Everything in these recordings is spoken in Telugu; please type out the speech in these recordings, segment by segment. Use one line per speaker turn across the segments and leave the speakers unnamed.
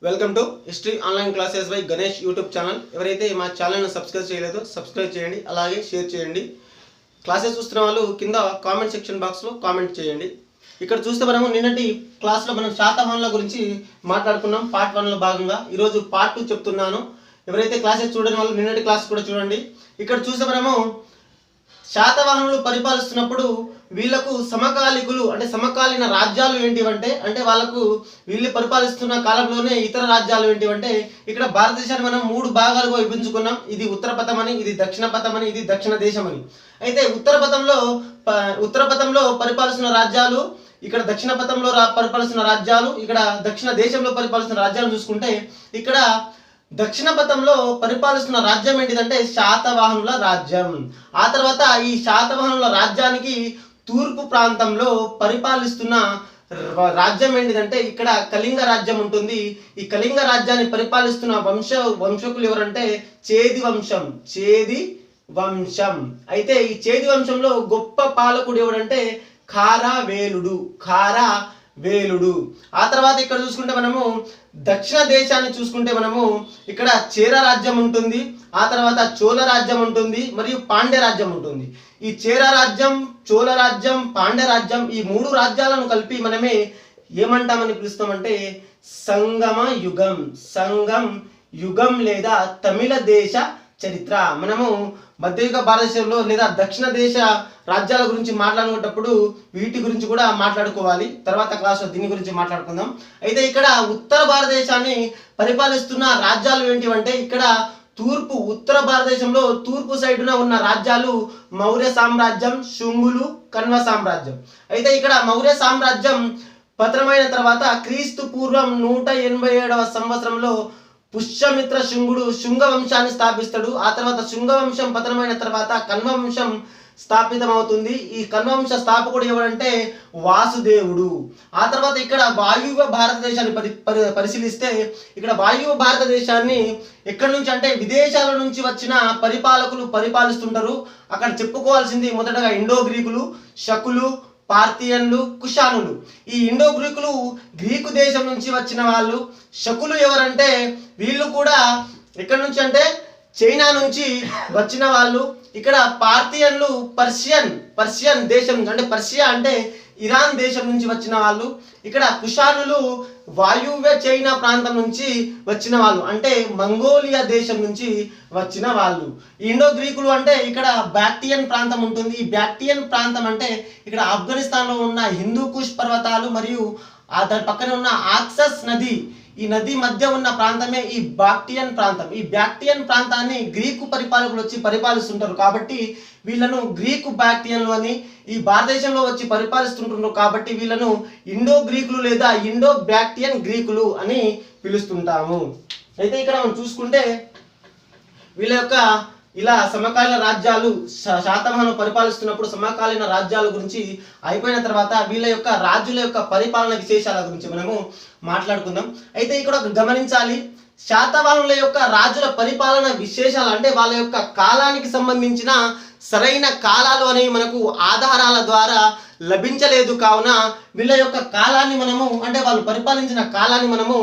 Welcome to history online classes by Ganesh YouTube channel. ఎవరైతే మా ఛానల్ను సబ్స్క్రైబ్ చేయలేదో సబ్స్క్రైబ్ చేయండి, అలాగే షేర్ చేయండి. క్లాసెస్ చూస్తున్న వాళ్ళు కింద కామెంట్ సెక్షన్ బాక్స్లో కామెంట్ చేయండి. ఇక్కడ చూస్తే మనము నిన్నటి క్లాస్లో మనం శాతవాహనుల గురించి మాట్లాడుకున్నాం. పార్ట్ 1లో భాగంగా ఈరోజు పార్ట్ 2 చెప్తున్నాను. ఎవరైతే క్లాసెస్ చూడని వాళ్ళు నిన్నటి క్లాస్ కూడా చూడండి. ఇక్కడ చూస్తే మనము శాతవాహనులు పరిపాలిస్తున్నప్పుడు వీళ్లకు సమకాలికులు అంటే సమకాలీన రాజ్యాలు ఏంటివంటే వాళ్ళకు వీళ్ళు పరిపాలిస్తున్న కాలంలోనే ఇతర రాజ్యాలు ఏంటివంటే ఇక్కడ భారతదేశాన్ని మనం 3 భాగాలుగా విభజించుకున్నాం. ఇది ఉత్తర పథం అని, ఇది దక్షిణ పథం అని, ఇది దక్షిణ దేశం అని. అయితే ఉత్తర పథంలో పరిపాలిస్తున్న రాజ్యాలు, ఇక్కడ దక్షిణ పథంలో పరిపాలిస్తున్న రాజ్యాలు, ఇక్కడ దక్షిణ దేశంలో పరిపాలిస్తున్న రాజ్యాలు చూసుకుంటే ఇక్కడ దక్షిణ పథంలో పరిపాలిస్తున్న రాజ్యం ఏంటిదంటే శాతవాహనుల రాజ్యం. ఆ తర్వాత ఈ శాతవాహనుల రాజ్యానికి తూర్పు ప్రాంతంలో పరిపాలిస్తున్న రాజ్యం ఏంటిదంటే ఇక్కడ కళింగ రాజ్యం ఉంటుంది. ఈ కళింగ రాజ్యాన్ని పరిపాలిస్తున్న వంశకులు ఎవరంటే చేది వంశం. అయితే ఈ చేది వంశంలో గొప్ప పాలకుడు ఎవరంటే ఖారవేలుడు. ఆ తర్వాత ఇక్కడ చూసుకుంటే మనము దక్షిణ దేశాన్ని చూసుకుంటే మనము ఇక్కడ చేర రాజ్యం ఉంటుంది, ఆ తర్వాత చోళ రాజ్యం ఉంటుంది, మరియు పాండ్య రాజ్యం ఉంటుంది. ఈ చేర రాజ్యం, చోళ రాజ్యం, పాండ్య రాజ్యం ఈ 3 రాజ్యాలను కలిపి మనమే ఏమంటామని పిలుస్తామంటే సంగమ యుగం లేదా తమిళ దేశ చరిత్ర. మనము మధ్యయుగ భారతదేశంలో లేదా దక్షిణ దేశ రాజ్యాల గురించి మాట్లాడుకునేటప్పుడు వీటి గురించి కూడా మాట్లాడుకోవాలి. తర్వాత క్లాస్లో దీని గురించి మాట్లాడుకుందాం. అయితే ఇక్కడ ఉత్తర భారతదేశాన్ని పరిపాలిస్తున్న రాజ్యాలు ఏంటివంటే ఇక్కడ ఉత్తర భారతదేశంలో తూర్పు సైడున ఉన్న రాజ్యాలు మౌర్య సామ్రాజ్యం, శుంగులు, కన్వ సామ్రాజ్యం. అయితే ఇక్కడ మౌర్య సామ్రాజ్యం పతనమైన తర్వాత క్రీస్తు పూర్వం 187వ సంవత్సరంలో పుష్యమిత్ర శుంగుడు శుంగ వంశాన్ని స్థాపిస్తాడు. ఆ తర్వాత శుంగ వంశం పతనమైన తర్వాత కన్వ వంశం స్థాపితమవుతుంది. ఈ కన్వ వంశ స్థాపకుడు ఎవరంటే వాసుదేవుడు. ఆ తర్వాత ఇక్కడ వాయువ్య భారతదేశాన్ని పరిశీలిస్తే ఇక్కడ వాయువ్య భారతదేశాన్ని ఎక్కడి నుంచి అంటే విదేశాల నుంచి వచ్చిన పరిపాలకులు పరిపాలిస్తుంటారు. అక్కడ చెప్పుకోవాల్సింది మొదటగా ఇండో గ్రీకులు, శకులు, పార్థియన్లు, కుషానులు. ఈ ఇండో గ్రీకులు గ్రీకు దేశం నుంచి వచ్చిన వాళ్ళు. శకులు ఎవరంటే వీళ్ళు కూడా ఎక్కడి నుంచి అంటే చైనా నుంచి వచ్చిన వాళ్ళు. ఇక్కడ పార్థియన్లు పర్షియన్ దేశం అంటే పర్షియా అంటే ఇరాన్ దేశం నుంచి వచ్చిన వాళ్ళు. ఇక్కడ కుషానులు వాయువ్య చైనా ప్రాంతం నుంచి వచ్చిన వాళ్ళు అంటే మంగోలియా దేశం నుంచి వచ్చిన వాళ్ళు. ఇండో గ్రీకులు అంటే ఇక్కడ బ్యాక్టియన్ ప్రాంతం ఉంటుంది. ఈ బ్యాక్టియన్ ప్రాంతం అంటే ఇక్కడ ఆఫ్ఘనిస్తాన్లో ఉన్న హిందూ కుష్ పర్వతాలు మరియు దాని పక్కనే ఉన్న ఆక్సస్ నది, ఈ నది మధ్య ఉన్న ప్రాంతమే ఈ బాక్టియన్ ప్రాంతం. ఈ బ్యాక్టియన్ ప్రాంతాన్ని గ్రీకు పరిపాలకులు వచ్చి పరిపాలిస్తుంటారు కాబట్టి వీళ్ళను గ్రీకు బ్యాక్టియన్లు అని, ఈ భారతదేశంలో వచ్చి పరిపాలిస్తుంటున్నారు కాబట్టి వీళ్ళను ఇండో గ్రీకులు లేదా ఇండో బ్యాక్టియన్ గ్రీకులు అని పిలుస్తుంటాము. అయితే ఇక్కడ మనం చూసుకుంటే వీళ్ళ యొక్క ఇలా సమకాలీన రాజ్యాలు శాతవాహనులు పరిపాలిస్తున్నప్పుడు సమకాలీన రాజ్యాల గురించి అయిపోయిన తర్వాత వీళ్ళ యొక్క రాజుల యొక్క పరిపాలన విశేషాల గురించి మనము మాట్లాడుకుందాం. అయితే ఇక్కడ గమనించాలి, శాతవాహనుల యొక్క రాజుల పరిపాలన విశేషాలు అంటే వాళ్ళ యొక్క కాలానికి సంబంధించిన సరైన కాలాలు అనేవి మనకు ఆధారాల ద్వారా లభించలేదు. కావున వీళ్ళ యొక్క కాలాన్ని మనము అంటే వాళ్ళు పరిపాలించిన కాలాన్ని మనము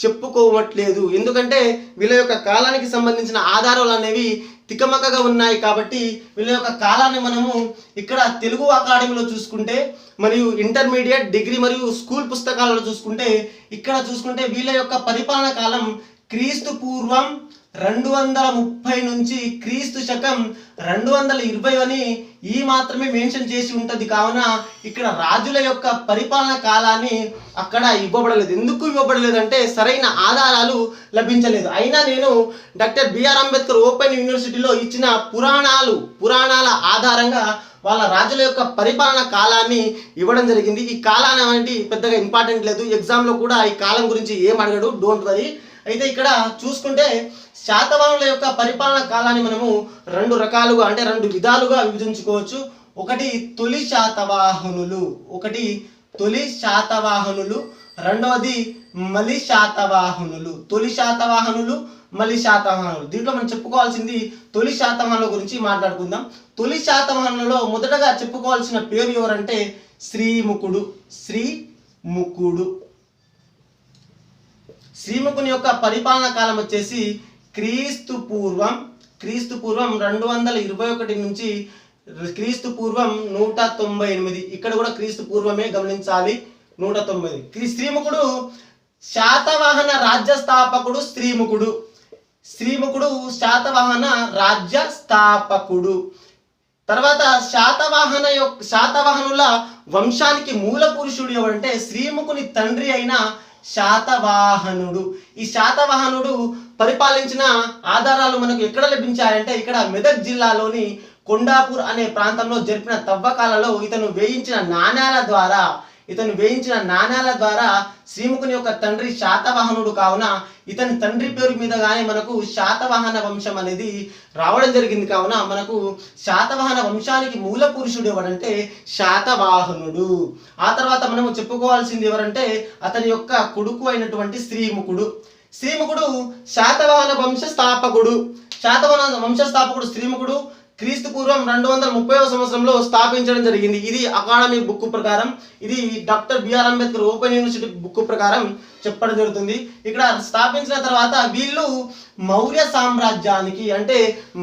చెప్పుకోవట్లేదు. ఎందుకంటే వీళ్ళ యొక్క కాలానికి సంబంధించిన ఆధారాలు అనేవి తికమకగా ఉన్నాయి కాబట్టి వీళ్ళ యొక్క కాలాన్ని మనము ఇక్కడ తెలుగు అకాడమీలో చూసుకుంటే మరియు ఇంటర్మీడియట్, డిగ్రీ మరియు స్కూల్ పుస్తకాలలో చూసుకుంటే ఇక్కడ చూసుకుంటే వీళ్ళ యొక్క పరిపాలన కాలం క్రీస్తు పూర్వం 230 నుంచి క్రీస్తు శకం 220 అని ఈ మాత్రమే మెన్షన్ చేసి ఉంటుంది. కావున ఇక్కడ రాజుల యొక్క పరిపాలన కాలాన్ని అక్కడ ఇవ్వబడలేదు. ఎందుకు ఇవ్వబడలేదు అంటే సరైన ఆధారాలు లభించలేదు. అయినా నేను డాక్టర్ బిఆర్ అంబేద్కర్ ఓపెన్ యూనివర్సిటీలో ఇచ్చిన పురాణాల ఆధారంగా వాళ్ళ రాజుల యొక్క పరిపాలన కాలాన్ని ఇవ్వడం జరిగింది. ఈ కాలాన్ని అనేది పెద్దగా ఇంపార్టెంట్ లేదు, ఎగ్జామ్లో కూడా ఈ కాలం గురించి ఏం అడగడు, డోంట్ వరీ. అయితే ఇక్కడ చూసుకుంటే శాతవాహనుల యొక్క పరిపాలన కాలాన్ని మనము 2 రకాలుగా అంటే 2 విధాలుగా విభజించుకోవచ్చు. ఒకటి తొలి శాతవాహనులు, రెండవది మలి శాతవాహనులు. దీంట్లో మనం చెప్పుకోవాల్సింది తొలి శాతవాహనుల గురించి మాట్లాడుకుందాం. తొలి శాతవాహనులలో మొదటగా చెప్పుకోవాల్సిన పేరు ఎవరంటే శ్రీముఖుడు. శ్రీముఖుని యొక్క పరిపాలన కాలం వచ్చేసి క్రీస్తు పూర్వం 221 నుంచి క్రీస్తు పూర్వం 198. ఇక్కడ కూడా క్రీస్తు పూర్వమే గమనించాలి. 190. శ్రీముఖుడు శాతవాహన రాజ్య స్థాపకుడు. శ్రీముఖుడు శాతవాహన రాజ్య స్థాపకుడు. తర్వాత శాతవాహనుల వంశానికి మూల పురుషుడు ఎవరంటే శ్రీముఖుని తండ్రి అయిన శాతవాహనుడు. ఈ శాతవాహనుడు పరిపాలించిన ఆధారాలు మనకు ఎక్కడ లభించాయంటే ఇక్కడ మెదక్ జిల్లాలోని కొండాపూర్ అనే ప్రాంతంలో జరిపిన తవ్వకాలలో ఇతను వేయించిన నాణ్యాల ద్వారా శ్రీముఖుని యొక్క తండ్రి శాతవాహనుడు కావున ఇతని తండ్రి పేరు మీదగానే మనకు శాతవాహన వంశం అనేది రావడం జరిగింది. కావున మనకు శాతవాహన వంశానికి మూల పురుషుడు ఎవరంటే శాతవాహనుడు. ఆ తర్వాత మనము చెప్పుకోవాల్సింది ఎవరంటే అతని యొక్క కొడుకు అయినటువంటి శ్రీముఖుడు శాతవాహన వంశస్థాపకుడు. శ్రీముఖుడు క్రీస్తు పూర్వం 230వ సంవత్సరంలో స్థాపించడం జరిగింది. ఇది అకాడమిక్ బుక్ ప్రకారం, ఇది doctor B R Ambedkar open university book ప్రకారం చెప్పడం జరుగుతుంది. ఇక్కడ స్థాపించిన తర్వాత వీళ్ళు మౌర్య సామ్రాజ్యానికి అంటే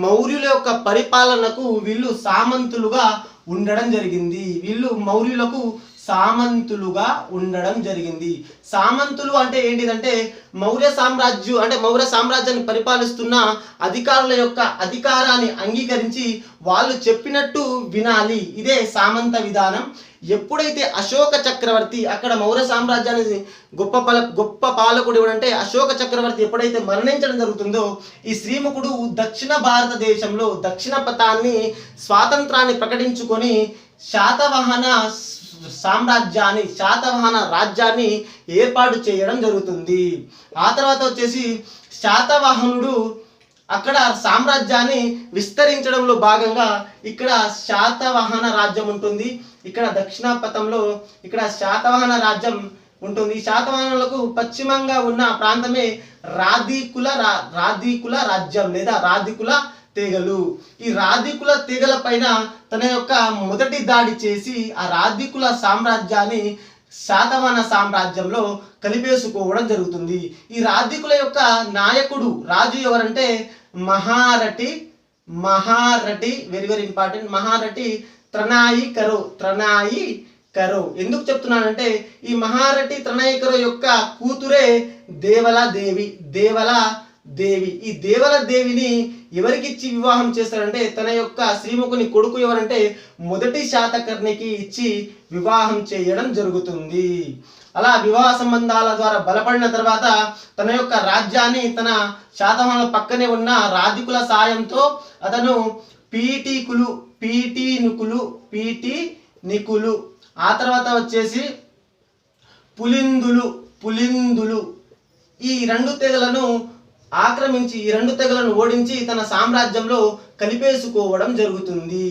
మౌర్యుల యొక్క పరిపాలనకు వీళ్ళు సామంతులుగా ఉండడం జరిగింది. సామంతులు అంటే ఏంటిదంటే మౌర్య సామ్రాజ్యాన్ని పరిపాలిస్తున్న అధికారుల యొక్క అధికారాన్ని అంగీకరించి వాళ్ళు చెప్పినట్టు వినాలి. ఇదే సామంత విధానం. ఎప్పుడైతే అశోక చక్రవర్తి అక్కడ మౌర్య సామ్రాజ్యాన్ని గొప్ప పాలకుడు ఎవడంటే అశోక చక్రవర్తి ఎప్పుడైతే మరణించడం జరుగుతుందో ఈ శ్రీముఖుడు దక్షిణ భారతదేశంలో దక్షిణ పథాన్ని స్వాతంత్రాన్ని ప్రకటించుకొని శాతవాహన రాజ్యాన్ని ఏర్పాటు చేయడం జరుగుతుంది. ఆ తర్వాత వచ్చేసి శాతవాహనుడు అక్కడ సామ్రాజ్యాన్ని విస్తరించడంలో భాగంగా ఇక్కడ శాతవాహన రాజ్యం ఉంటుంది. ఇక్కడ దక్షిణ పథంలో ఇక్కడ శాతవాహన రాజ్యం ఉంటుంది. ఈ శాతవాహనులకు పశ్చిమంగా ఉన్న ప్రాంతమే రాధికుల రాజ్యం లేదా రాధికుల తెగలు. ఈ రాధికుల తెగల పైన తన యొక్క మొదటి దాడి చేసి ఆ రాధికుల సామ్రాజ్యాన్ని శాతవాహన సామ్రాజ్యంలో కలిపేసుకోవడం జరుగుతుంది. ఈ రాధికుల యొక్క నాయకుడు రాజు ఎవరంటే మహారటి వెరీ వెరీ ఇంపార్టెంట్ మహారటి త్రనాయి కరో. ఎందుకు చెప్తున్నానంటే ఈ మహారటి త్రనాయి కరో యొక్క కూతురే దేవల దేవి. ఈ దేవల దేవిని ఎవరికి ఇచ్చి వివాహం చేస్తారంటే తన యొక్క శ్రీముఖుని కొడుకు ఎవరంటే మొదటి శాతకర్ణికి ఇచ్చి వివాహం చేయడం జరుగుతుంది. అలా వివాహ సంబంధాల ద్వారా బలపడిన తర్వాత తన యొక్క రాజ్యాన్ని తన శాతవాహనుల పక్కనే ఉన్న రాధికుల సాయంతో అతను పీఠీనికులు ఆ తర్వాత వచ్చేసి పులిందులు ఈ రెండు తెగలను ఆక్రమించి ఈ రెండు తెగలను ఓడించి తన సామ్రాజ్యంలో కలిపేసుకోవడం జరుగుతుంది.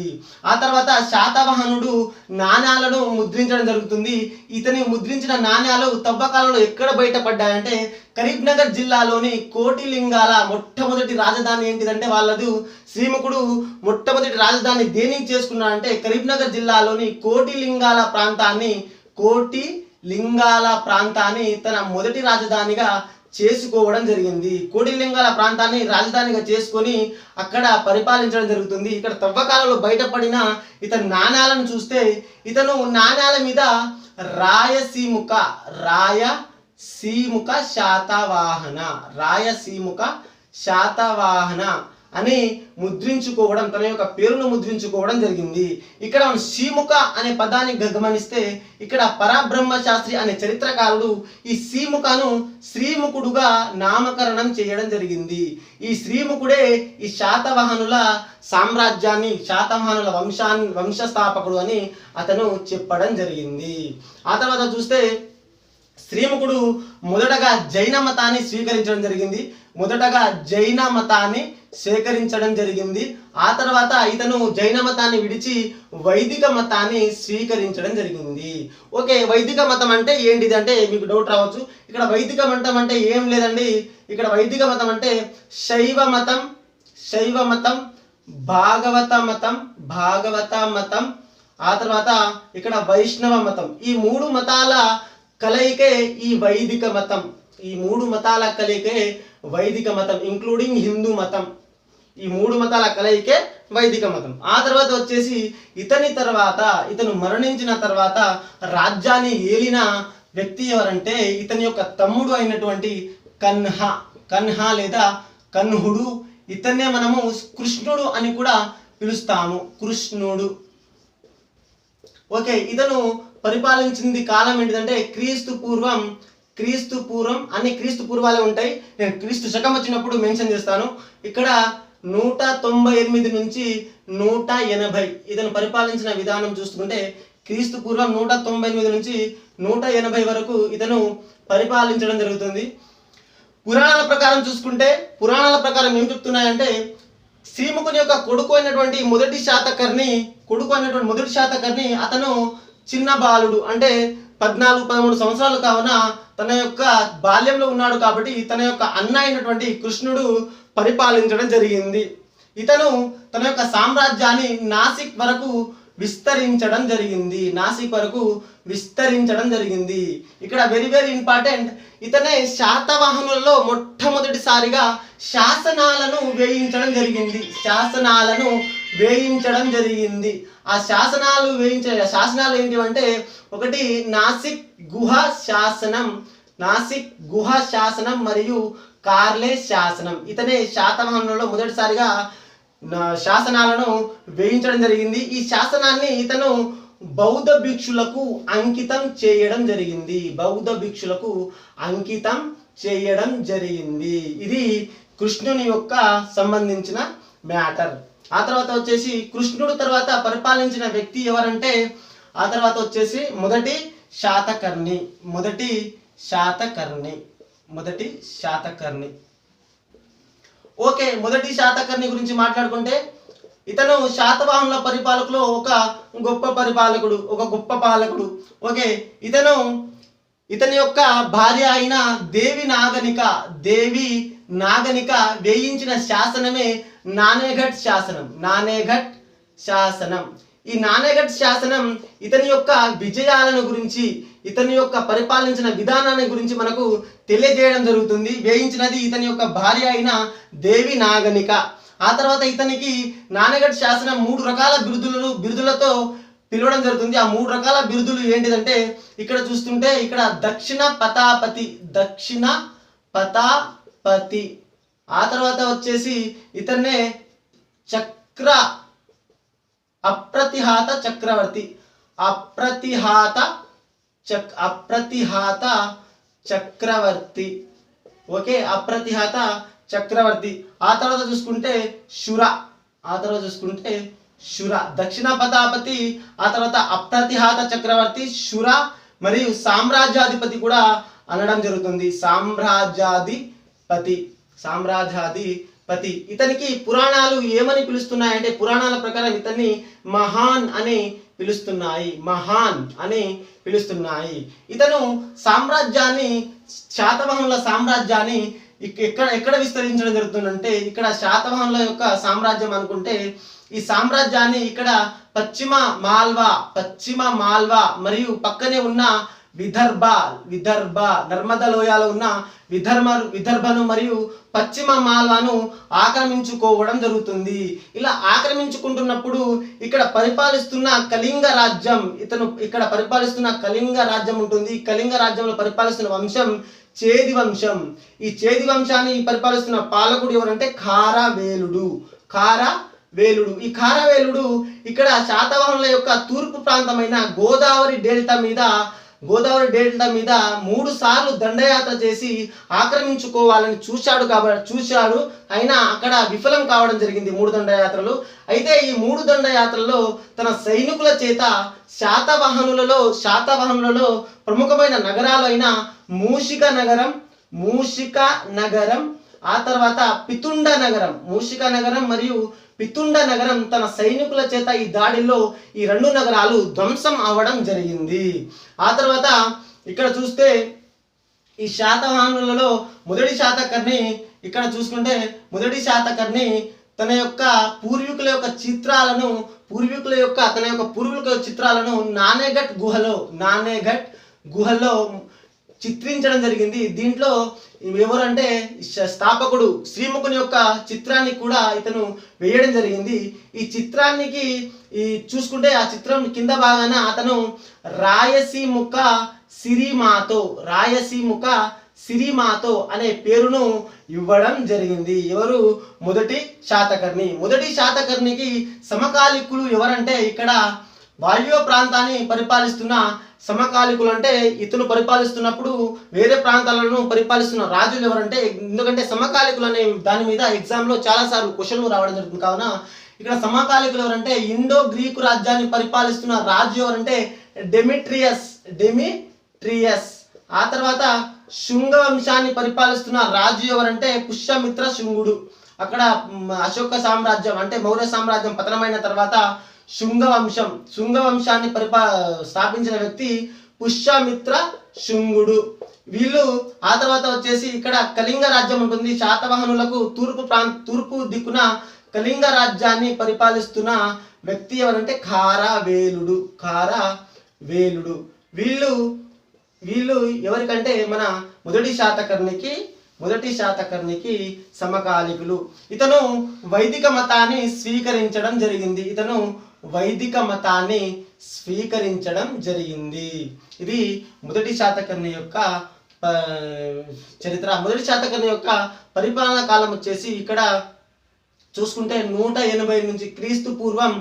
ఆ తర్వాత శాతవాహనుడు నాణ్యాలను ముద్రించడం జరుగుతుంది. ఇతని ముద్రించిన నాణ్యాలు తవ్వకాలలో ఎక్కడ బయటపడ్డాయంటే కరీంనగర్ జిల్లాలోని కోటిలింగాల మొట్టమొదటి రాజధాని ఏంటిదంటే వాళ్ళదు శ్రీముఖుడు మొట్టమొదటి రాజధాని దేనికి చేసుకున్నాడంటే కరీంనగర్ జిల్లాలోని కోటిలింగాల ప్రాంతాన్ని తన మొదటి రాజధానిగా చేసుకోవడం జరిగింది. కోటిలింగాల ప్రాంతాన్ని రాజధానిగా చేసుకొని అక్కడ పరిపాలించడం జరుగుతుంది. ఇక్కడ తవ్వకాలలో బయటపడిన ఇతని నాణ్యాలను చూస్తే ఇతను నాణ్యాల మీద రాయసీముఖ శాతవాహన అని ముద్రించుకోవడం తన యొక్క పేరును ముద్రించుకోవడం జరిగింది. ఇక్కడ సీముఖ అనే పదాన్ని గమనిస్తే ఇక్కడ పరబ్రహ్మ శాస్త్రి అనే చరిత్రకారుడు ఈ సీముఖను శ్రీముఖుడుగా నామకరణం చేయడం జరిగింది. ఈ శ్రీముఖుడే ఈ శాతవాహనుల సామ్రాజ్యాన్ని శాతవాహనుల వంశస్థాపకుడు అని అతను చెప్పడం జరిగింది. ఆ తర్వాత చూస్తే శ్రీముఖుడు మొదటగా జైన మతాన్ని స్వీకరించడం జరిగింది. ఆ తర్వాత ఇతను జైన మతాన్ని విడిచి వైదిక మతాన్ని స్వీకరించడం జరిగింది. ఓకే, వైదిక మతం అంటే ఏంటిది అంటే మీకు డౌట్ రావచ్చు. ఇక్కడ వైదిక మతం అంటే ఏం లేదండి. ఇక్కడ వైదిక మతం అంటే శైవ మతం, భాగవత మతం, ఆ తర్వాత ఇక్కడ వైష్ణవ మతం. ఈ మూడు మతాల కలయికే ఈ వైదిక మతం. ఈ మూడు మతాల కలయికే వైదిక మతం, ఇంక్లూడింగ్ హిందూ మతం. ఈ మూడు మతాల కలయికే వైదిక మతం. ఆ తర్వాత వచ్చేసి ఇతను మరణించిన తర్వాత రాజ్యాన్ని ఏలిన వ్యక్తి ఎవరంటే ఇతని యొక్క తమ్ముడు అయినటువంటి కన్హ లేదా కన్హుడు. ఇతన్నే మనము కృష్ణుడు అని కూడా పిలుస్తాము, కృష్ణుడు. ఓకే, ఇతను పరిపాలించింది కాలం ఏంటిదంటే క్రీస్తు పూర్వం అన్ని క్రీస్తు పూర్వాలే ఉంటాయి. నేను క్రీస్తు శకం వచ్చినప్పుడు మెన్షన్ చేస్తాను. ఇక్కడ 198 నుంచి 180 ఇతను పరిపాలించిన విధానం చూసుకుంటే క్రీస్తు పూర్వం 198 నుంచి 180 వరకు ఇతను పరిపాలించడం జరుగుతుంది. పురాణాల ప్రకారం చూసుకుంటే పురాణాల ప్రకారం ఏం చెప్తున్నాయంటే శ్రీముఖుని యొక్క కొడుకు అయినటువంటి మొదటి శాతకర్ణి అతను చిన్న బాలుడు, అంటే 14-13 సంవత్సరాలు కావున తన యొక్క బాల్యంలో ఉన్నాడు. కాబట్టి తన యొక్క అన్న అయినటువంటి కృష్ణుడు పరిపాలించడం జరిగింది. ఇతను తన యొక్క సామ్రాజ్యాన్ని నాసిక్ వరకు విస్తరించడం జరిగింది. ఇక్కడ వెరీ వెరీ ఇంపార్టెంట్, ఇతనే శాతవాహనులలో మొట్టమొదటిసారిగా శాసనాలను వేయించడం జరిగింది. ఆ శాసనాలు ఏంటివంటే ఒకటి నాసిక్ గుహ శాసనం మరియు కార్లే శాసనం. ఇతనే శాతవాహనులలో మొదటిసారిగా శాసనాలను వేయించడం జరిగింది. ఈ శాసనాన్ని ఇతను బౌద్ధ భిక్షులకు అంకితం చేయడం జరిగింది. ఇది కృష్ణుని యొక్క సంబంధించిన మ్యాటర్. ఆ తర్వాత వచ్చేసి కృష్ణుడు తర్వాత పరిపాలించిన వ్యక్తి ఎవరంటే ఆ తర్వాత వచ్చేసి మొదటి శాతకర్ణి. ఓకే, మొదటి శాతకర్ణి గురించి మాట్లాడుకుంటే ఇతను శాతవాహనుల పరిపాలకులో ఒక గొప్ప పాలకుడు. ఓకే, ఇతని యొక్క భార్య అయిన దేవి నాగనిక వేయించిన శాసనమే నానేఘట్ శాసనం. ఈ నానేఘట్ శాసనం ఇతని యొక్క విజయాలను గురించి, ఇతని యొక్క పరిపాలించిన విధానాన్ని గురించి మనకు తెలియజేయడం జరుగుతుంది. వేయించినది ఇతని యొక్క భార్య అయిన దేవి నాగనిక. ఆ తర్వాత ఇతనికి నానేఘట్ శాసనం 3 రకాల బిరుదులతో పిలవడం జరుగుతుంది. ఆ 3 రకాల బిరుదులు ఏంటిదంటే ఇక్కడ చూస్తుంటే ఇక్కడ దక్షిణ పతాపతి. ఆ తర్వాత వచ్చేసి ఇతన్నే అప్రతిహాత చక్రవర్తి. ఓకే, అప్రతిహాత చక్రవర్తి. ఆ తర్వాత చూసుకుంటే శుర దక్షిణ పతాపతి. ఆ తర్వాత అప్రతిహాత చక్రవర్తి, శుర మరియు సామ్రాజ్యాధిపతి కూడా అనడం జరుగుతుంది. సామ్రాజ్యాధిపతి. ఇతనికి పురాణాలు ఏమని పిలుస్తున్నాయంటే పురాణాల ప్రకారం ఇతన్ని మహాన్ అని పిలుస్తున్నాయి. ఇతను శాతవాహనుల సామ్రాజ్యాన్ని ఎక్కడ విస్తరించడం జరుగుతుందంటే ఇక్కడ శాతవాహనుల యొక్క సామ్రాజ్యం అనుకుంటే ఈ సామ్రాజ్యాన్ని ఇక్కడ పశ్చిమ మాల్వా మరియు పక్కనే ఉన్న విదర్భ నర్మదా లోయలో ఉన్న విదర్భను మరియు పశ్చిమ మాల్వాను ఆక్రమించుకోవడం జరుగుతుంది. ఇలా ఆక్రమించుకుంటున్నప్పుడు ఇక్కడ పరిపాలిస్తున్న కళింగ రాజ్యం ఉంటుంది. కళింగ రాజ్యంలో పరిపాలిస్తున్న వంశం చేది వంశం. ఈ చేది వంశాన్ని పరిపాలిస్తున్న పాలకుడు ఎవరంటే ఖారవేలుడు. ఈ ఖారవేలుడు ఇక్కడ శాతవాహనుల యొక్క తూర్పు ప్రాంతమైన గోదావరి డెల్టా మీద 3 సార్లు దండయాత్ర చేసి ఆక్రమించుకోవాలని చూశాడు. అయినా అక్కడ విఫలం కావడం జరిగింది 3 దండయాత్రలు. అయితే ఈ 3 దండయాత్రల్లో తన సైనికుల చేత శాతవాహనులలో ప్రముఖమైన నగరాలు అయిన మూషిక నగరం, ఆ తర్వాత పితుండ నగరం మరియు పితుండ నగరం తన సైనికుల చేత ఈ దాడిలో ఈ 2 నగరాలు ధ్వంసం అవ్వడం జరిగింది. ఆ తర్వాత ఇక్కడ చూస్తే ఈ శాతవాహనులలో మొదటి శాతకర్ణి ఇక్కడ చూసుకుంటే మొదటి శాతకర్ణి తన యొక్క పూర్వీకుల యొక్క చిత్రాలను నానేఘట్ గుహలో చిత్రించడం జరిగింది. దీంట్లో ఎవరంటే స్థాపకుడు శ్రీముఖుని యొక్క చిత్రాన్ని కూడా ఇతను వేయడం జరిగింది. ఈ చిత్రానికి చూసుకుంటే ఆ చిత్రం కింద భాగాన అతను రాయసీముఖ సిరిమాతో అనే పేరును ఇవ్వడం జరిగింది. ఎవరు? మొదటి శాతకర్ణి. మొదటి శాతకర్ణికి సమకాలికులు ఎవరంటే ఇక్కడ వాయువ్య ప్రాంతాన్ని పరిపాలిస్తున్న సమకాలికులు అంటే ఇతను పరిపాలిస్తున్నప్పుడు వేరే ప్రాంతాలను పరిపాలిస్తున్న రాజులు ఎవరంటే, ఎందుకంటే సమకాలికులు అనే దాని మీద ఎగ్జామ్లో చాలాసార్లు క్వశ్చన్లు రావడం జరుగుతుంది. కావున ఇక్కడ సమకాలికులు ఎవరంటే ఇండో గ్రీకు రాజ్యాన్ని పరిపాలిస్తున్న రాజు ఎవరంటే డెమిట్రియస్. ఆ తర్వాత శుంగ వంశాన్ని పరిపాలిస్తున్న రాజు ఎవరంటే పుష్యమిత్ర శుంగుడు. అక్కడ అశోక సామ్రాజ్యం అంటే మౌర్య సామ్రాజ్యం పతనమైన తర్వాత శుంగ వంశాన్ని స్థాపించిన వ్యక్తి పుష్యమిత్ర శుంగుడు. వీళ్ళు ఆ తర్వాత వచ్చేసి ఇక్కడ కళింగ రాజ్యం ఉంటుంది. శాతవాహనులకు తూర్పు దిక్కున కళింగ రాజ్యాన్ని పరిపాలిస్తున్న వ్యక్తి ఎవరంటే ఖారవేలుడు. వీళ్ళు ఎవరికంటే మన మొదటి శాతకర్ణికి సమకాలికులు. ఇతను వైదిక మతాన్ని స్వీకరించడం జరిగింది. ఇది మొదటి శాతకర్ణి యొక్క చరిత్ర. మొదటి శాతకర్ణి యొక్క పరిపాలనా కాలం వచ్చేసి ఇక్కడ చూసుకుంటే 180 నుంచి క్రీస్తు పూర్వం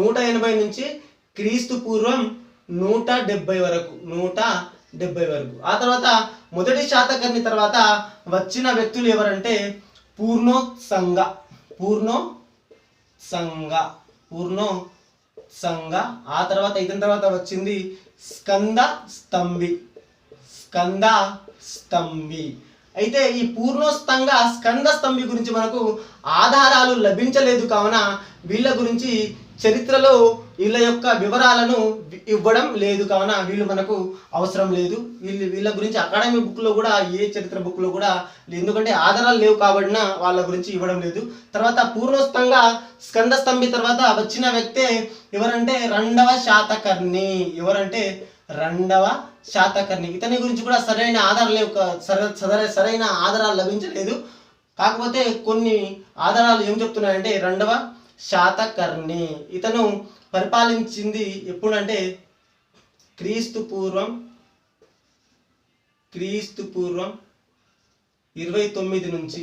170 వరకు. ఆ తర్వాత మొదటి శాతకర్ణి తర్వాత వచ్చిన వ్యక్తులు ఎవరంటే పూర్ణోత్సంగ. ఆ తర్వాత ఇతని తర్వాత వచ్చింది స్కంద స్తంభి. అయితే ఈ స్కంద స్తంభి గురించి మనకు ఆధారాలు లభించలేదు. కావున వీళ్ళ గురించి చరిత్రలో వీళ్ళ యొక్క వివరాలను ఇవ్వడం లేదు. కావున వీళ్ళు మనకు అవసరం లేదు. వీళ్ళ గురించి అకాడమీ బుక్లో కూడా ఏ చరిత్ర బుక్లో కూడా, ఎందుకంటే ఆధారాలు లేవు కాబట్టి వాళ్ళ గురించి ఇవ్వడం లేదు. తర్వాత స్కందస్తంభి తర్వాత వచ్చిన వ్యక్తే ఎవరంటే రెండవ శాతకర్ణి. ఇతని గురించి కూడా సరైన ఆధారాలు లేవు, సరైన ఆధారాలు లభించలేదు. కాకపోతే కొన్ని ఆధారాలు ఏం చెప్తున్నాయంటే రెండవ శాతకర్ణి ఇతను పరిపాలించింది ఎప్పుడంటే క్రీస్తు పూర్వం 29 నుంచి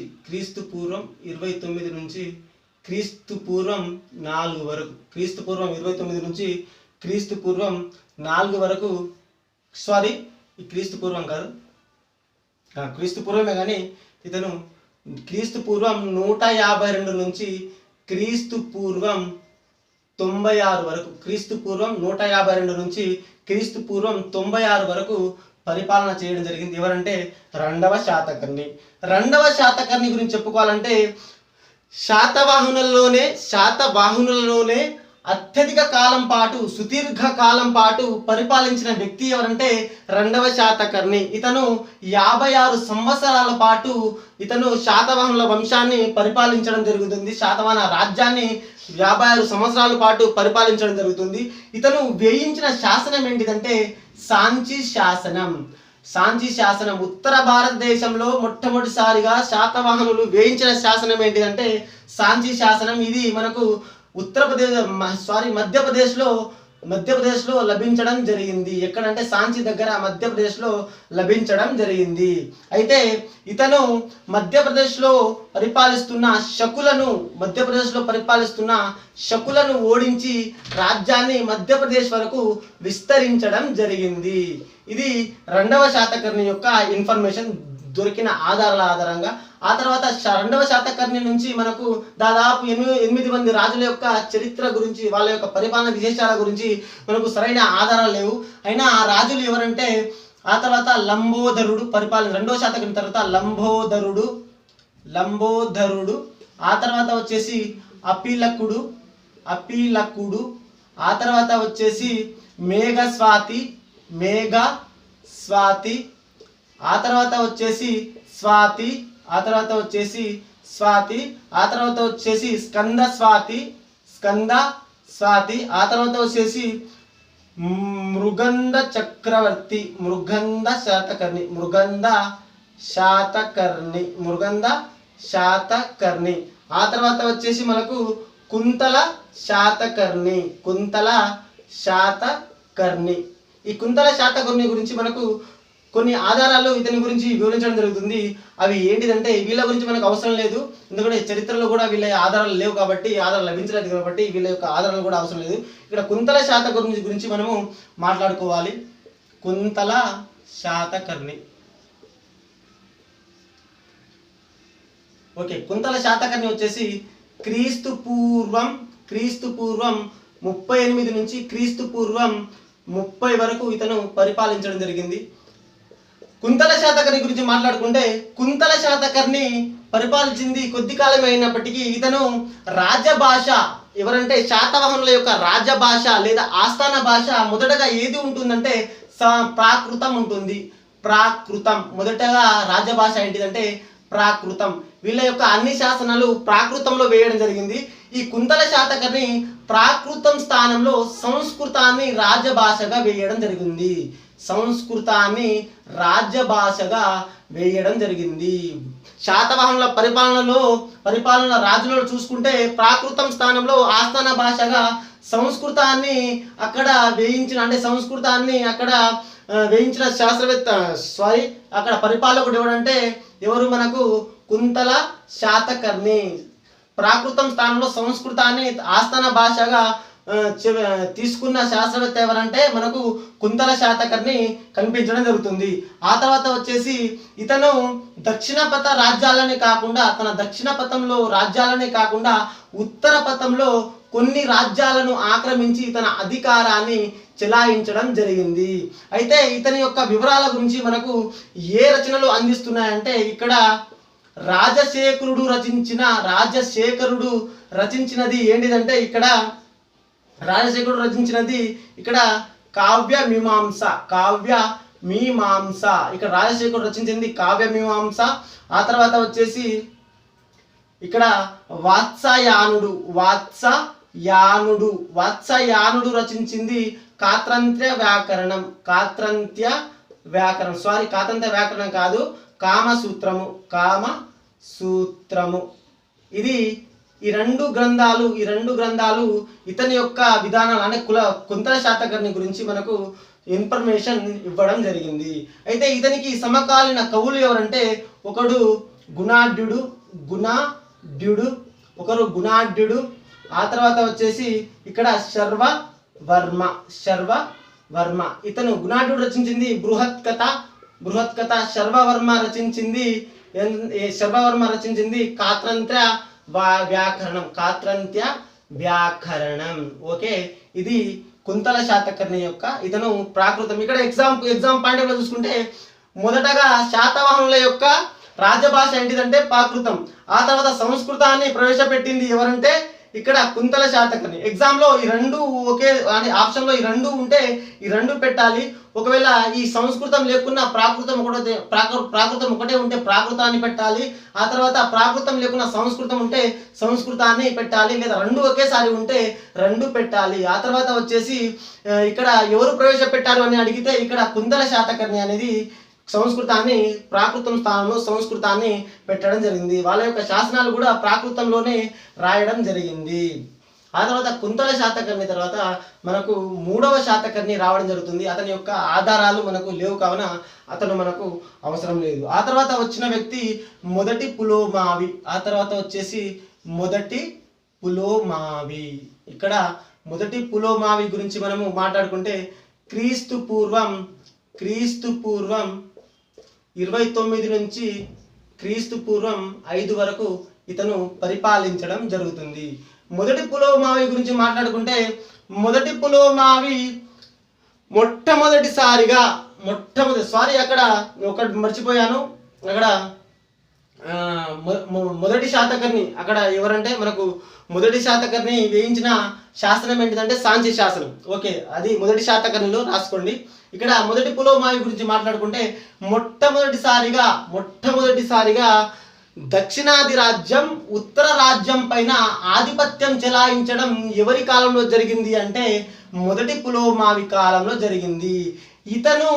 క్రీస్తు పూర్వం 4 వరకు. క్రీస్తు పూర్వం 29 నుంచి క్రీస్తు పూర్వం 4 వరకు. సారీ, ఈ క్రీస్తు పూర్వం కాదు, క్రీస్తు పూర్వమే, కానీ ఇతను క్రీస్తు పూర్వం 152 నుంచి క్రీస్తు పూర్వం 96 వరకు. క్రీస్తు పూర్వం 152 నుంచి క్రీస్తు పూర్వం 96 వరకు పరిపాలన చేయడం జరిగింది. ఎవరంటే రెండవ శాతకర్ణి గురించి చెప్పుకోవాలంటే శాతవాహనులలోనే అత్యధిక కాలం పాటు, సుదీర్ఘ కాలం పాటు పరిపాలించిన వ్యక్తి ఎవరంటే రెండవ శాతకర్ణి. ఇతను 56 సంవత్సరాల పాటు ఇతను శాతవాహనుల వంశాన్ని పరిపాలించడం జరుగుతుంది. శాతవాహన రాజ్యాన్ని 56 సంవత్సరాల పాటు పరిపాలించడం జరుగుతుంది. ఇతను వేయించిన శాసనం ఏంటిదంటే సాంచి శాసనం. ఉత్తర భారతదేశంలో మొట్టమొదటిసారిగా శాతవాహనులు వేయించిన శాసనం ఏంటిదంటే సాంచి శాసనం. ఇది మనకు మధ్యప్రదేశ్లో లభించడం జరిగింది. ఎక్కడంటే సాంచి దగ్గర మధ్యప్రదేశ్లో లభించడం జరిగింది. అయితే ఇతను మధ్యప్రదేశ్లో పరిపాలిస్తున్న శకులను ఓడించి రాజ్యాన్ని మధ్యప్రదేశ్ వరకు విస్తరించడం జరిగింది. ఇది రెండవ శాతకర్ణి యొక్క ఇన్ఫర్మేషన్ దొరికిన ఆధారాల ఆధారంగా. ఆ తర్వాత రెండవ శాతకర్ణి నుంచి మనకు దాదాపు 8 మంది రాజుల యొక్క చరిత్ర గురించి, వాళ్ళ యొక్క పరిపాలన విశేషాల గురించి మనకు సరైన ఆధారాలు లేవు. అయినా ఆ రాజులు ఎవరంటే ఆ తర్వాత లంబోదరుడు రెండవ శాతకర్ణి తర్వాత లంబోదరుడు, ఆ తర్వాత వచ్చేసి అపిలకుడు, ఆ తర్వాత వచ్చేసి మేఘస్వాతి, ఆ తర్వాత వచ్చేసి స్వాతి, ఆ తర్వాత వచ్చేసి స్కంద స్వాతి, ఆ తర్వాత వచ్చేసి మృగంధ చక్రవర్తి, మృగంధ శాతకర్ణి, మృగంధ శాతకర్ణి. ఆ తర్వాత వచ్చేసి మనకు కుంతల శాతకర్ణి. ఈ కుంతల శాతకర్ణి గురించి మనకు కొన్ని ఆధారాలు ఇతని గురించి వివరించడం జరుగుతుంది. అవి ఏంటిదంటే వీళ్ళ గురించి మనకు అవసరం లేదు, ఎందుకంటే చరిత్రలో కూడా వీళ్ళ ఆధారాలు లేవు కాబట్టి, ఆధారాలు లభించలేదు కాబట్టి వీళ్ళ యొక్క ఆధారాలు కూడా అవసరం లేదు. ఇక్కడ కుంతల శాతకర్ణి గురించి మనము మాట్లాడుకోవాలి. కుంతల శాతకర్ణి. ఓకే, కుంతల శాతకర్ణి వచ్చేసి క్రీస్తు పూర్వం 38 నుంచి క్రీస్తు పూర్వం 30 వరకు ఇతను పరిపాలించడం జరిగింది. కుంతల శాతకర్ణి గురించి మాట్లాడుకుంటే కుంతల శాతకర్ణి పరిపాలించింది కొద్ది కాలమే అయినప్పటికీ ఇతను రాజభాష, ఎవరంటే శాతవాహనుల యొక్క రాజభాష లేదా ఆస్థాన భాష మొదటగా ఏది ఉంటుందంటే ప్రాకృతం ఉంటుంది. మొదటగా రాజభాష ఏంటిదంటే ప్రాకృతం. వీళ్ళ యొక్క అన్ని శాసనాలు ప్రాకృతంలో వేయడం జరిగింది. ఈ కుంతల శాతకర్ణి ప్రాకృతం స్థానంలో సంస్కృతాన్ని రాజభాషగా వేయడం జరిగింది. శాతవాహనుల పరిపాలన రాజులలో చూసుకుంటే ప్రాకృతం స్థానంలో ఆస్థాన భాషగా సంస్కృతాన్ని అక్కడ వేయించిన, అంటే సంస్కృతాన్ని అక్కడ వేయించిన శాస్త్రవేత్త అక్కడ పరిపాలకుడు ఎవడంటే ఎవరు మనకు కుంతల శాతకర్ణి. ప్రాకృతం స్థానంలో సంస్కృతాన్ని ఆస్థాన భాషగా తీసుకున్న శాస్త్రవేత్త ఎవరంటే మనకు కుంతల శాతకర్ణి కనిపించడం జరుగుతుంది. ఆ తర్వాత వచ్చేసి ఇతను దక్షిణ పథ రాజ్యాలనే కాకుండా, తన దక్షిణ పథంలో రాజ్యాలనే కాకుండా ఉత్తర పథంలో కొన్ని రాజ్యాలను ఆక్రమించి తన అధికారాన్ని చెలాయించడం జరిగింది. అయితే ఇతని యొక్క వివరాల గురించి మనకు ఏ రచనలు అందిస్తున్నాయంటే ఇక్కడ రాజశేఖరుడు రచించినది ఏంటిదంటే ఇక్కడ రాజశేఖరుడు రచించినది ఇక్కడ కావ్య మీమాంస. ఇక్కడ రాజశేఖరుడు రచించింది కావ్య మీమాంస. ఆ తర్వాత వచ్చేసి ఇక్కడ వాత్సాయానుడు రచించింది కాత్రంత్య వ్యాకరణం కాదు, కామసూత్రము. ఈ రెండు గ్రంథాలు ఇతని యొక్క విధానాలు అంటే కుంతల శాతకర్ణి గురించి మనకు ఇన్ఫర్మేషన్ ఇవ్వడం జరిగింది. అయితే ఇతనికి సమకాలీన కవులు ఎవరంటే ఒకడు గుణాఢ్యుడు, ఆ తర్వాత వచ్చేసి ఇక్కడ శర్వవర్మ. ఇతను గుణాఢ్యుడు రచించింది బృహత్ కథ. శర్వవర్మ రచించింది కాత్రంత్య వ్యాకరణం. ఓకే, ఇది కుంతల శాతకర్ణి యొక్క ఇతను ప్రాకృతం. ఇక్కడ ఎగ్జామ్ పాయింట్ ఆఫ్ చూసుకుంటే మొదటగా శాతవాహనుల యొక్క రాజభాష ఏంటిదంటే ప్రాకృతం. ఆ తర్వాత సంస్కృతాన్ని ప్రవేశపెట్టింది ఎవరంటే ఇక్కడ కుంతల శాతకర్ణి. ఎగ్జామ్లో ఈ రెండు ఒకే ఆప్షన్లో ఈ రెండు ఉంటే ఈ రెండు పెట్టాలి. ఒకవేళ ఈ సంస్కృతం లేకున్నా ప్రాకృతం ఒకటే ఉంటే ప్రాకృతాన్ని పెట్టాలి. ఆ తర్వాత ప్రాకృతం లేకున్నా సంస్కృతం ఉంటే సంస్కృతాన్ని పెట్టాలి, లేదా రెండు ఒకేసారి ఉంటే రెండు పెట్టాలి. ఆ తర్వాత వచ్చేసి ఇక్కడ ఎవరు ప్రవేశపెట్టారు అని అడిగితే ఇక్కడ కుంతల శాతకర్ణి అనేది సంస్కృతాన్ని ప్రాకృతం స్థానంలో సంస్కృతాన్ని పెట్టడం జరిగింది. వాళ్ళ యొక్క శాసనాలు కూడా ప్రాకృతంలోనే రాయడం జరిగింది. ఆ తర్వాత కుంతల శాతకర్ణి తర్వాత మనకు 3వ శాతకర్ణి రావడం జరుగుతుంది. అతని యొక్క ఆధారాలు మనకు లేవు కావున అతను మనకు అవసరం లేదు. ఆ తర్వాత వచ్చిన వ్యక్తి మొదటి పులోమావి. ఇక్కడ మొదటి పులోమావి గురించి మనము మాట్లాడుకుంటే క్రీస్తు పూర్వం 29 నుంచి క్రీస్తు పూర్వం 5 వరకు ఇతను పరిపాలించడం జరుగుతుంది. మొదటి పులోమావి గురించి మాట్లాడుకుంటే మొదటి పులోమావి అక్కడ ఒకటి మర్చిపోయాను. అక్కడ మొదటి శాతకర్ణి అక్కడ ఎవరంటే మనకు మొదటి శాతకర్ణి వేయించిన శాసనం ఏంటిదంటే సాంచి శాసనం. ఓకే, అది మొదటి శాతకర్ణిలో రాసుకోండి. ఇక్కడ మొదటి పులోమావి గురించి మాట్లాడుకుంటే మొట్టమొదటిసారిగా దక్షిణాది రాజ్యం ఉత్తర రాజ్యం పైన ఆధిపత్యం చెలాయించడం ఎవరి కాలంలో జరిగింది అంటే మొదటి పులోమావి కాలంలో జరిగింది. ఇతను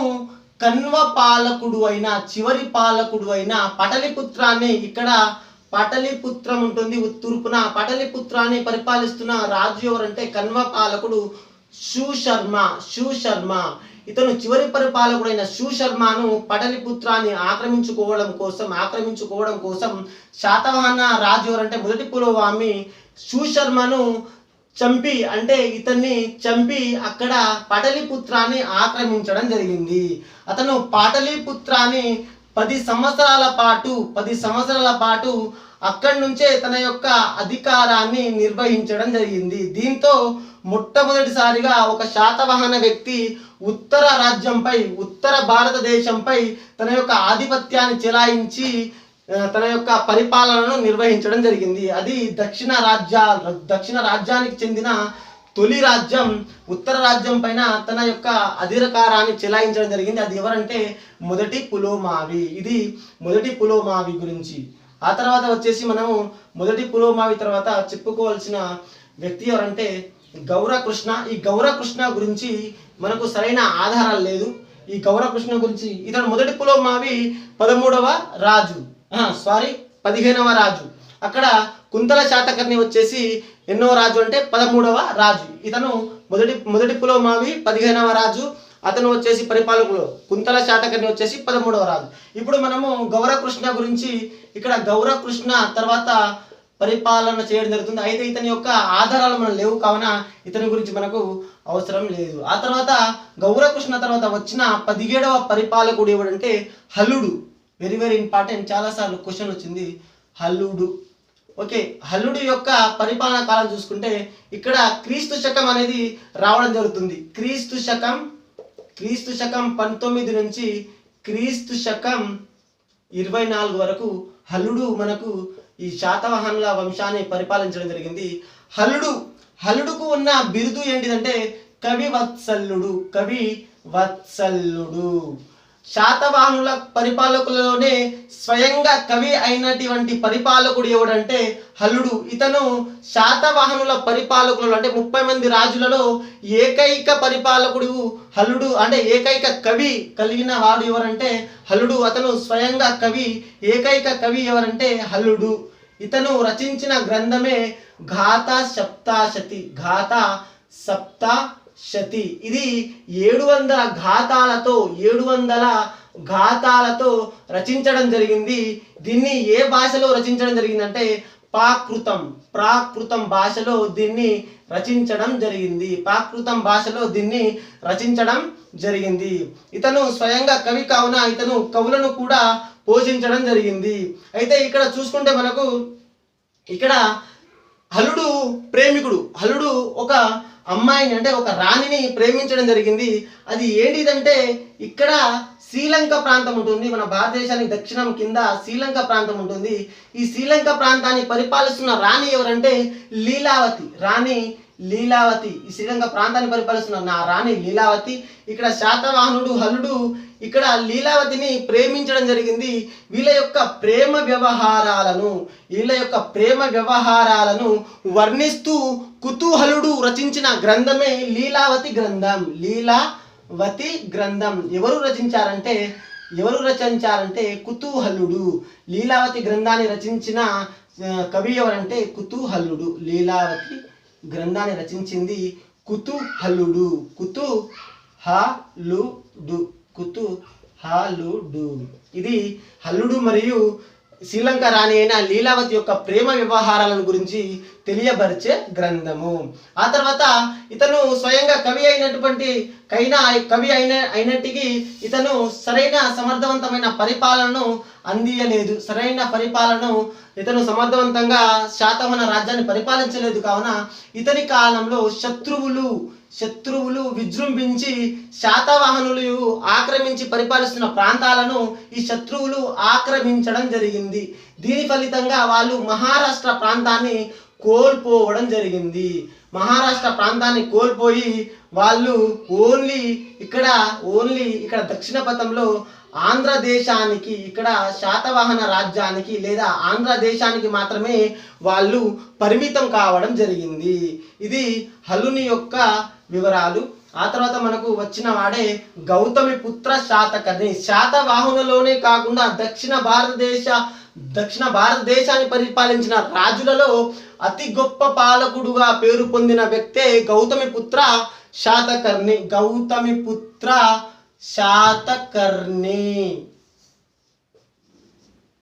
కన్వ పాలకుడు అయిన చివరి పాలకుడు అయిన పటలిపుత్రాన్ని, ఇక్కడ పటలిపుత్రం ఉంటుంది తూర్పున, పటలిపుత్రాన్ని పరిపాలిస్తున్న రాజు ఎవరంటే కన్వ పాలకుడు శూశర్మ. ఇతను చివరి పరిపాలకుడైన శూశర్మను పటలిపుత్రాన్ని ఆక్రమించుకోవడం కోసం శాతవాహన రాజు ఎవరంటే మొదటి పులోమావి శూశర్మను చంపి, అంటే ఇతన్ని చంపి అక్కడ పటలిపుత్రాన్ని ఆక్రమించడం జరిగింది. అతను పాటలీపుత్రాన్ని 10 సంవత్సరాల పాటు అక్కడి నుంచే తన యొక్క అధికారాన్ని నిర్వహించడం జరిగింది. దీంతో మొట్టమొదటిసారిగా ఒక శాతవాహన వ్యక్తి ఉత్తర భారతదేశంపై తన యొక్క ఆధిపత్యాన్ని చెలాయించి తన యొక్క పరిపాలనను నిర్వహించడం జరిగింది. అది దక్షిణ రాజ్యానికి చెందిన తొలి రాజ్యం ఉత్తర రాజ్యం పైన తన యొక్క అధికారాన్ని చెలాయించడం జరిగింది. అది ఎవరంటే మొదటి పులోమావి. ఇది మొదటి పులోమావి గురించి. ఆ తర్వాత వచ్చేసి మనము మొదటి పులోమావి తర్వాత చెప్పుకోవాల్సిన వ్యక్తి ఎవరంటే గౌరకృష్ణ. ఈ గౌరకృష్ణ గురించి మనకు సరైన ఆధారాలు లేదు. ఈ గౌరకృష్ణ గురించి ఇతను మొదటి పులోమావి 15వ రాజు. అక్కడ కుంతల శాతకర్ణి వచ్చేసి ఎన్నో రాజు అంటే 13వ రాజు. ఇతను మొదటి పులోమావి 15వ రాజు. అతను వచ్చేసి పరిపాలకులు కుంతల శాతకర్ణి వచ్చేసి 13వ రాజు. ఇప్పుడు మనము గౌరకృష్ణ గురించి, ఇక్కడ గౌరకృష్ణ తర్వాత పరిపాలన చేయడం జరుగుతుంది. అయితే ఇతని యొక్క ఆధారాలు మనం లేవు కావున ఇతని గురించి మనకు అవసరం లేదు. ఆ తర్వాత గౌరకృష్ణ తర్వాత వచ్చిన 17వ పరిపాలకుడు ఎవడంటే హల్లుడు. వెరీ వెరీ ఇంపార్టెంట్, చాలాసార్లు క్వశ్చన్ వచ్చింది హల్లుడు. ఓకే, హల్లుడు యొక్క పరిపాలనా కాలం చూసుకుంటే ఇక్కడ క్రీస్తు శకం అనేది రావడం జరుగుతుంది. క్రీస్తు శకం 19 నుంచి క్రీస్తు శకం 24 వరకు హల్లుడు మనకు ఈ శాతవాహనుల వంశాన్ని పరిపాలించడం జరిగింది. హల్లుడుకు ఉన్న బిరుదు ఏంటిదంటే కవివత్సల్లుడు. శాతవాహనుల పరిపాలకులలోనే స్వయంగా కవి అయినటువంటి పరిపాలకుడు ఎవడంటే హల్లుడు. ఇతను శాతవాహనుల పరిపాలకులలో అంటే 30 మంది రాజులలో ఏకైక పరిపాలకుడు హల్లుడు, అంటే ఏకైక కవి కలిగిన వాడు ఎవరంటే హల్లుడు. అతను స్వయంగా ఏకైక కవి ఎవరంటే హల్లుడు. ఇతను రచించిన గ్రంథమే గాథా సప్తశతి. ఇది 700 గాథాలతో రచించడం జరిగింది. దీన్ని ఏ భాషలో రచించడం జరిగిందంటే ప్రాకృతం భాషలో దీన్ని రచించడం జరిగింది. ఇతను స్వయంగా కవి కావున ఇతను కవులను కూడా పోషించడం జరిగింది. అయితే ఇక్కడ చూసుకుంటే మనకు ఇక్కడ హల్లుడు ప్రేమికుడు. హల్లుడు ఒక అమ్మాయిని అంటే ఒక రాణిని ప్రేమించడం జరిగింది. అది ఏంటిదంటే ఇక్కడ శ్రీలంక ప్రాంతం ఉంటుంది. మన భారతదేశానికి దక్షిణం కింద శ్రీలంక ప్రాంతం ఉంటుంది. ఈ శ్రీలంక ప్రాంతాన్ని పరిపాలిస్తున్న రాణి ఎవరంటే రాణి లీలావతి. ఈ శ్రీలంక ప్రాంతాన్ని పరిపాలిస్తున్న రాణి లీలావతి. ఇక్కడ శాతవాహనుడు హల్లుడు ఇక్కడ లీలావతిని ప్రేమించడం జరిగింది. వీళ్ళ యొక్క ప్రేమ వ్యవహారాలను వర్ణిస్తూ కుతూహలుడు రచించిన గ్రంథమే లీలావతి గ్రంథం. ఎవరు రచించారంటే కుతూహలుడు. లీలావతి గ్రంథాన్ని రచించిన కవి ఎవరంటే కుతూహలుడు. లీలావతి గ్రంథాన్ని రచించింది కుతూహలుడు. ఇది హల్లుడు మరియు శ్రీలంక రాణి అయిన లీలావతి యొక్క ప్రేమ వ్యవహారాలను గురించి తెలియబరిచే గ్రంథము. ఆ తర్వాత ఇతను స్వయంగా కవి అయినట్టుగా ఇతను సరైన సమర్థవంతమైన పరిపాలనను అందియలేదు. ఇతను సమర్థవంతంగా శాతవాహన రాజ్యాన్ని పరిపాలించలేదు. కావున ఇతని కాలంలో శత్రువులు విజృంభించి శాతవాహనులు ఆక్రమించి పరిపాలిస్తున్న ప్రాంతాలను ఈ శత్రువులు ఆక్రమించడం జరిగింది. దీని ఫలితంగా వాళ్ళు మహారాష్ట్ర ప్రాంతాన్ని కోల్పోవడం జరిగింది. కోల్పోయి వాళ్ళు ఓన్లీ ఇక్కడ దక్షిణ పథంలో ఆంధ్రదేశానికి, ఇక్కడ శాతవాహన రాజ్యానికి లేదా ఆంధ్రదేశానికి మాత్రమే వాళ్ళు పరిమితం కావడం జరిగింది. ఇది హలుని యొక్క వివరాలు. ఆ తర్వాత మనకు వచ్చిన వాడే గౌతమి పుత్ర శాతకర్ణి. శాతవాహనులోనే కాకుండా దక్షిణ భారతదేశాన్ని పరిపాలించిన రాజులలో అతి గొప్ప పాలకుడుగా పేరు పొందిన వ్యక్తే గౌతమి పుత్ర శాతకర్ణి. గౌతమి పుత్ర శాతకర్ణి.